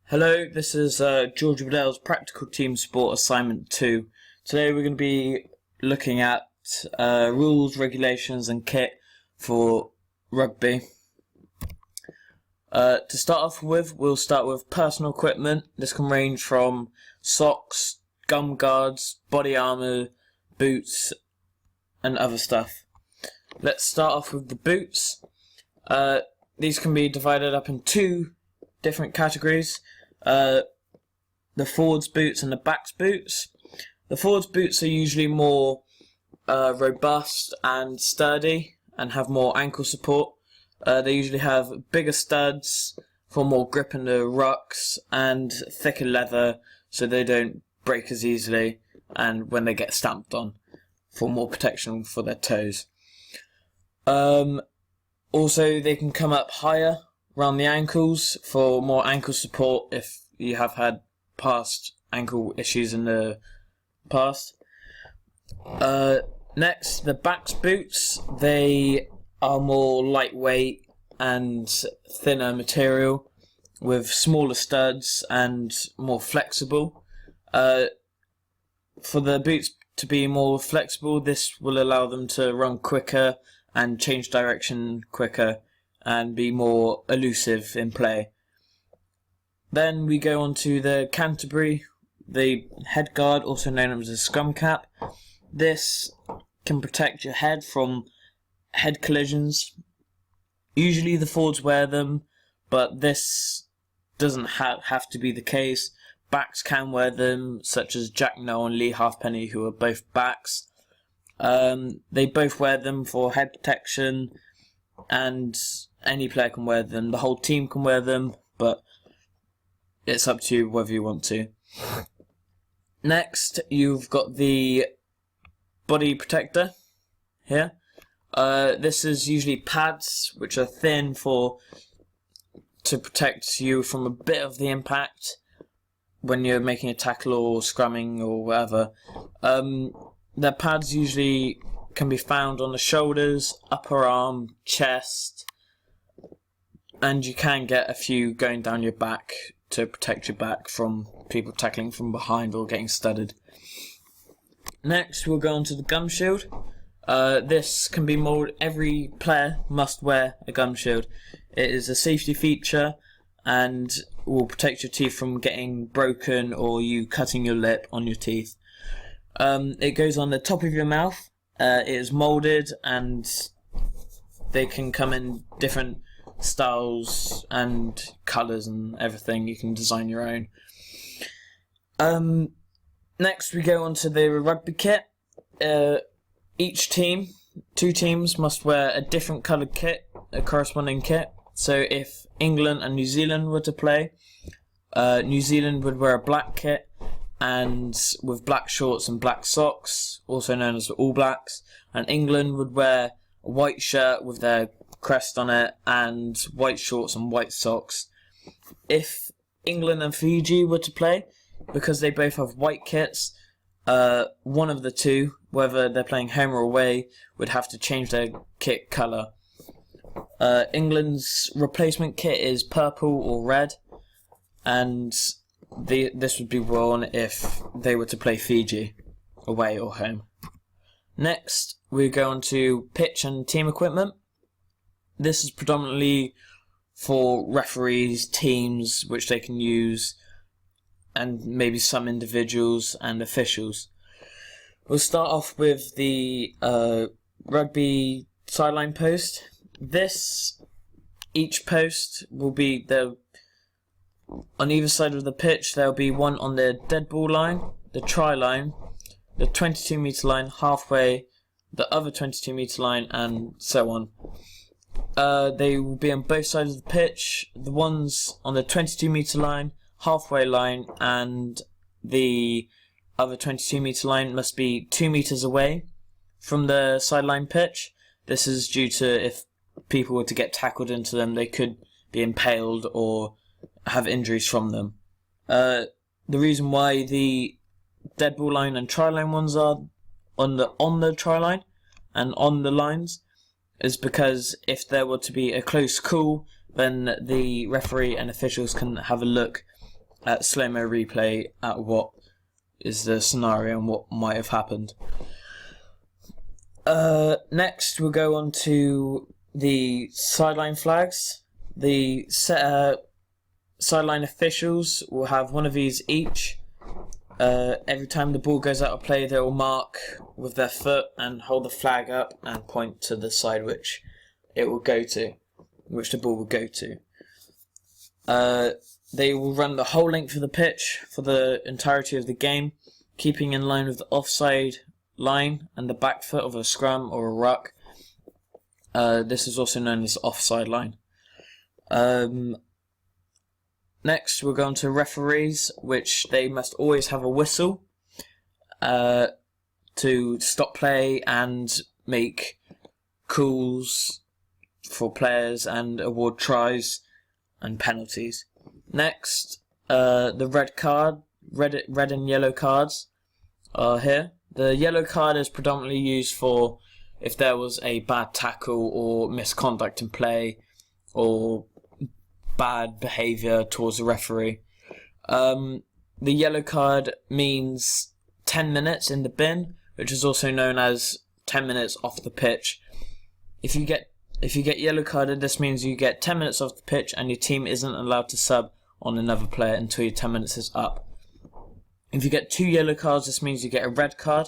Hello, this is George Waddell's Practical Team Sport Assignment 2. Today we're going to be looking at rules, regulations and kit for rugby. To start off with, we'll start with personal equipment. This can range from socks, gum guards, body armour, boots and other stuff. Let's start off with the boots. These can be divided up in two different categories. The forwards boots and the backs boots. The forwards boots are usually more robust and sturdy and have more ankle support. They usually have bigger studs for more grip in the rucks and thicker leather so they don't break as easily, and when they get stamped on, for more protection for their toes. Also, they can come up higher around the ankles for more ankle support if you have had past ankle issues in the past. Next, the backs boots. They are more lightweight and thinner material with smaller studs and more flexible. For the boots to be more flexible, this will allow them to run quicker and change direction quicker and be more elusive in play. Then we go on to the Canterbury, the head guard, also known as a scrum cap. This can protect your head from head collisions. Usually the forwards wear them, but this doesn't have to be the case. Backs can wear them, such as Jack Noel and Lee Halfpenny, who are both backs. They both wear them for head protection, and any player can wear them. The whole team can wear them, but it's up to you whether you want to. Next, you've got the body protector here. This is usually pads, which are thin to protect you from a bit of the impact when you're making a tackle or scrumming or whatever. The pads usually can be found on the shoulders, upper arm, chest, and you can get a few going down your back to protect your back from people tackling from behind or getting studded. Next, we'll go on to the gum shield. This can be moulded. Every player must wear a gum shield. It is a safety feature and will protect your teeth from getting broken or you cutting your lip on your teeth. It goes on the top of your mouth. It is moulded and they can come in different styles and colours and everything. You can design your own. Next we go on to the rugby kit. Each team, two teams, must wear a different coloured kit, a corresponding kit. So if England and New Zealand were to play, New Zealand would wear a black kit and with black shorts and black socks, also known as the All Blacks, and England would wear a white shirt with their crest on it and white shorts and white socks. If England and Fiji were to play, because they both have white kits, one of the two, whether they're playing home or away, would have to change their kit colour. England's replacement kit is purple or red, and this would be worn if they were to play Fiji, away or home. Next, we go on to pitch and team equipment. This is predominantly for referees, teams, which they can use, and maybe some individuals and officials. We'll start off with the rugby sideline post. Each post will be on either side of the pitch. There'll be one on the dead ball line, the try line, the 22 metre line, halfway, the other 22 metre line, and so on. They will be on both sides of the pitch. The ones on the 22 metre line, halfway line, and the other 22 metre line must be 2 metres away from the sideline pitch. This is due to if people were to get tackled into them, they could be impaled or have injuries from them. The reason why the dead ball line and try line ones are on the try line and on the lines is because if there were to be a close call, then the referee and officials can have a look at slow-mo replay at what is the scenario and what might have happened. Next, we'll go on to the sideline flags. The sideline officials will have one of these each. Every time the ball goes out of play, they will mark with their foot and hold the flag up and point to the side which it will go to, which the ball will go to. They will run the whole length of the pitch for the entirety of the game, keeping in line with the offside line and the back foot of a scrum or a ruck. This is also known as offside line. Next, we'll go on to referees, which they must always have a whistle to stop play and make calls for players and award tries and penalties. Next, the red and yellow cards are here. The yellow card is predominantly used for if there was a bad tackle or misconduct in play or bad behaviour towards the referee. The yellow card means 10 minutes in the bin, which is also known as 10 minutes off the pitch. If you get yellow carded, this means you get 10 minutes off the pitch and your team isn't allowed to sub on another player until your 10 minutes is up. If you get 2 yellow cards, this means you get a red card.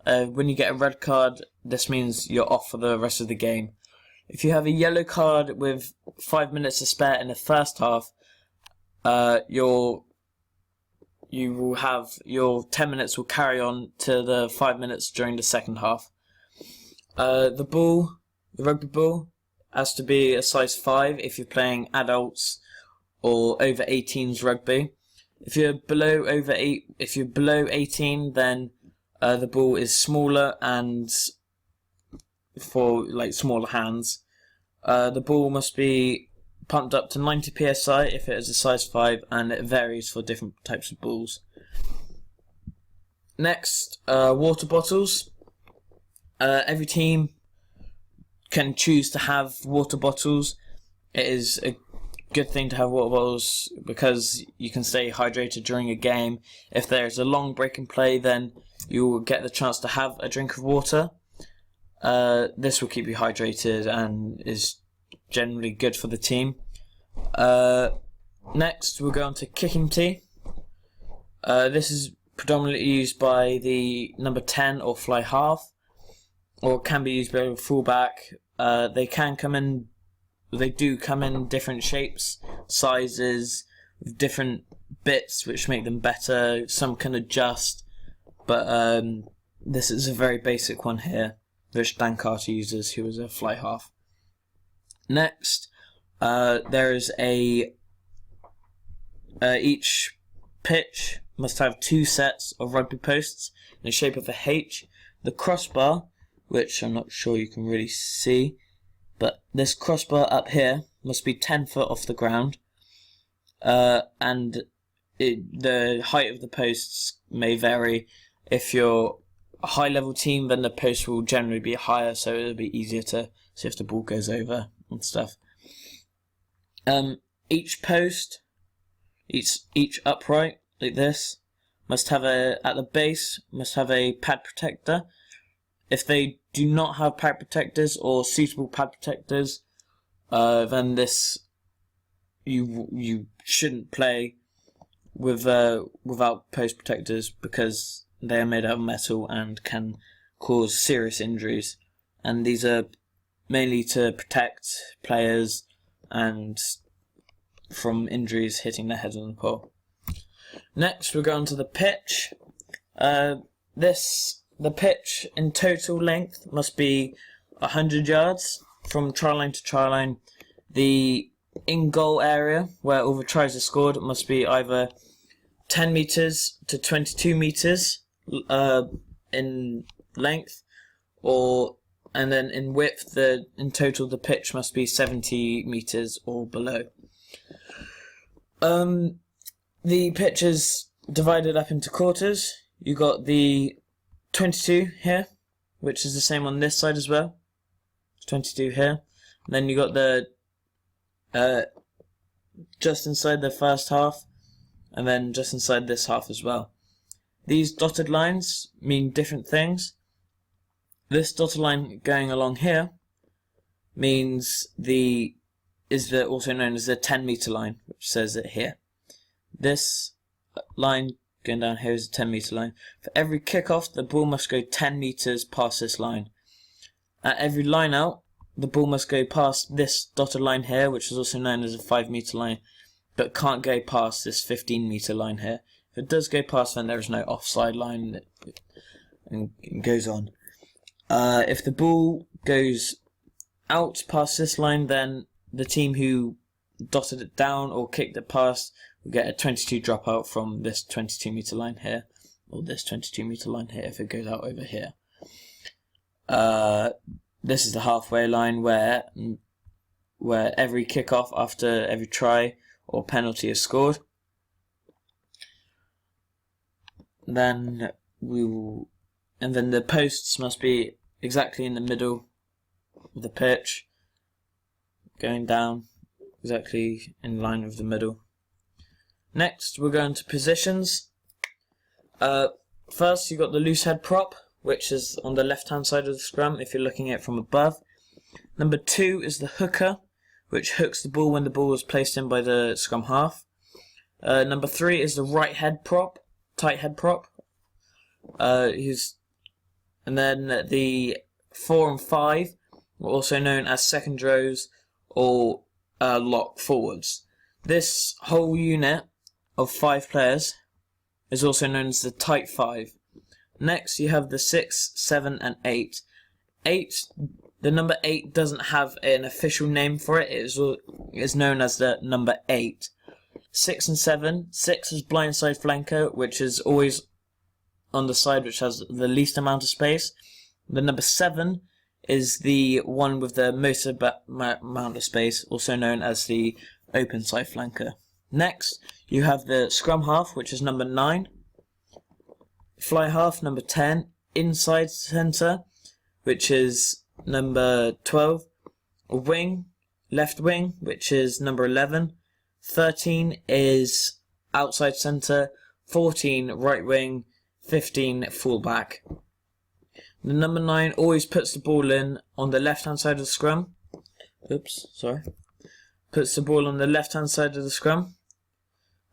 When you get a red card, this means you're off for the rest of the game. If you have a yellow card with 5 minutes to spare in the first half, you will have your 10 minutes will carry on to the 5 minutes during the second half. The rugby ball has to be a size 5 if you're playing adults or over 18s rugby. If you're below 18, then the ball is smaller and for smaller hands. The ball must be pumped up to 90 psi if it is a size 5, and it varies for different types of balls. Next, water bottles. Every team can choose to have water bottles. It is a good thing to have water bottles because you can stay hydrated during a game. If there is a long break in play, then you will get the chance to have a drink of water. This will keep you hydrated and is generally good for the team. Next, we'll go on to kicking tee. This is predominantly used by the number 10 or fly half, or can be used by a fullback. They do come in different shapes, sizes, different bits which make them better. Some can adjust, but this is a very basic one here, which Dan Carter uses, who is a fly half. Next, there is each pitch must have 2 sets of rugby posts in the shape of a H. The crossbar, which I'm not sure you can really see, but this crossbar up here must be 10 foot off the ground, and the height of the posts may vary. If you're a high level team, then the post will generally be higher, so it'll be easier to see if the ball goes over and stuff. Each post, each upright like this, must have at the base must have a pad protector. If they do not have pad protectors or suitable pad protectors, then you shouldn't play without post protectors because they are made out of metal and can cause serious injuries. And these are mainly to protect players and from injuries hitting their head on the pole. Next, we're going to the pitch. The pitch in total length must be 100 yards from try line to try line. The in-goal area where all the tries are scored must be either 10 metres to 22 metres in length, and then in width, in total the pitch must be 70 metres or below. The pitch is divided up into quarters. You got the 22 here, which is the same on this side as well. It's 22 here. And then you got the just inside the first half, and then just inside this half as well. These dotted lines mean different things. This dotted line going along here means also known as the 10-meter line, which says it here. This line going down here is a 10-meter line. For every kickoff, the ball must go 10 meters past this line. At every line out, the ball must go past this dotted line here, which is also known as a 5-meter line, but can't go past this 15-meter line here. If it does go past, then there is no offside line, and it goes on. If the ball goes out past this line, then the team who dotted it down or kicked it past will get a 22 dropout from this 22-meter line here, or this 22-meter line here if it goes out over here. This is the halfway line where every kickoff after every try or penalty is scored. Then the posts must be exactly in the middle of the pitch, going down exactly in line with the middle. Next, we're going to positions. First, you've got the loose head prop, which is on the left-hand side of the scrum if you're looking at it from above. Number 2 is the hooker, which hooks the ball when the ball is placed in by the scrum half. Number 3 is the right head prop, tight head prop. And then the 4 and 5 are also known as second rows or lock forwards. This whole unit of 5 players is also known as the tight 5. Next, you have the 6, 7, and 8. The number 8 doesn't have an official name for it. It is known as the number 8. 6 and 7. 6 is blindside flanker, which is always on the side which has the least amount of space. The number 7 is the one with the most amount of space, also known as the open side flanker. Next, you have the scrum half, which is number 9. Fly half, number 10. Inside centre, which is number 12. Wing, left wing, which is number 11. 13 is outside centre. 14, right wing. 15, fullback. The number 9 always puts the ball in on the left-hand side of the scrum. Puts the ball on the left-hand side of the scrum.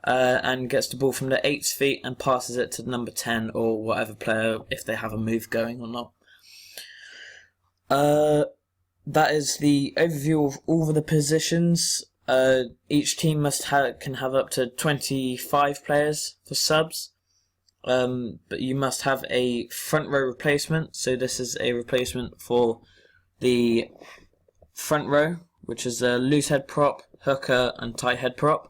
And gets the ball from the 8's feet and passes it to number 10 or whatever player if they have a move going or not. That is the overview of all of the positions. Each team can have up to 25 players for subs. But you must have a front row replacement, so this is a replacement for the front row, which is a loose head prop, hooker, and tight head prop.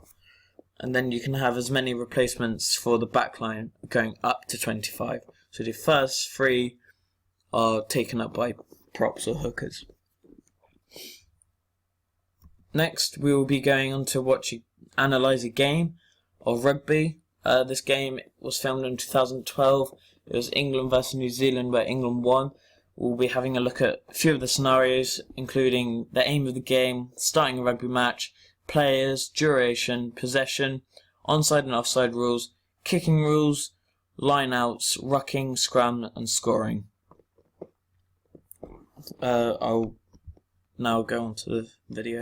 And then you can have as many replacements for the back line, going up to 25. So the first 3 are taken up by props or hookers. Next, we will be going on to analyse a game of rugby. This game was filmed in 2012. It was England versus New Zealand, where England won. We'll be having a look at a few of the scenarios, including the aim of the game, starting a rugby match, players, duration, possession, onside and offside rules, kicking rules, line-outs, rucking, scrum, and scoring. I'll now go on to the video.